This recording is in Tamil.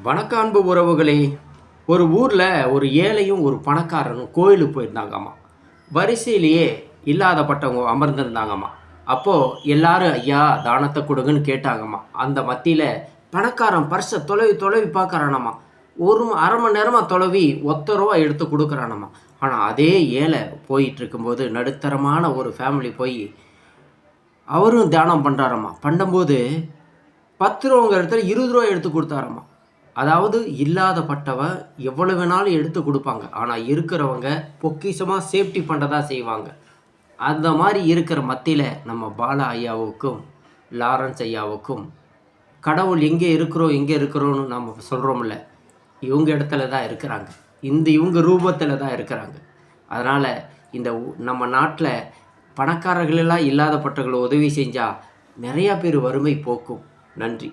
வணக்க அன்பு உறவுகளே. ஒரு ஊரில் ஒரு ஏழையும் ஒரு பணக்காரனும் கோயிலுக்கு போயிருந்தாங்கம்மா. வரிசையிலேயே இல்லாதப்பட்டவங்க அமர்ந்திருந்தாங்கம்மா. அப்போது எல்லாரும் ஐயா தானத்தை கொடுங்கன்னு கேட்டாங்கம்மா. அந்த மத்தியில் பணக்காரன் பர்ஸை தொலைவி தொலைவி பார்க்குறானம்மா. ஒரு அரை மணி நேரமாக தொலைவி ரூபா எடுத்து கொடுக்குறானம்மா. ஆனால் அதே ஏழை போயிட்டு இருக்கும்போது நடுத்தரமான ஒரு ஃபேமிலி போய் அவரும் தியானம் பண்ணுறாரம்மா. பண்ணும்போது 10 ரூபாங்க இடத்துல 20 ரூபா எடுத்து கொடுத்தாரம்மா. அதாவது இல்லாதப்பட்டவன் எவ்வளோ வேணாலும் எடுத்து கொடுப்பாங்க. ஆனால் இருக்கிறவங்க பொக்கிஷமாக சேஃப்டி பண்ணுறதா செய்வாங்க. அந்த மாதிரி இருக்கிற மத்தியில் நம்ம பாலா ஐயாவுக்கும் லாரன்ஸ் ஐயாவுக்கும் கடவுள் எங்கே இருக்கிறோன்னு நம்ம சொல்கிறோம்ல, இவங்க இடத்துல தான் இருக்கிறாங்க. இவங்க ரூபத்தில் தான் இருக்கிறாங்க. அதனால் நம்ம நாட்டில் பணக்காரர்களெல்லாம் இல்லாதப்பட்டவர்களை உதவி செஞ்சால் நிறையா பேர் வறுமை போக்கும். நன்றி.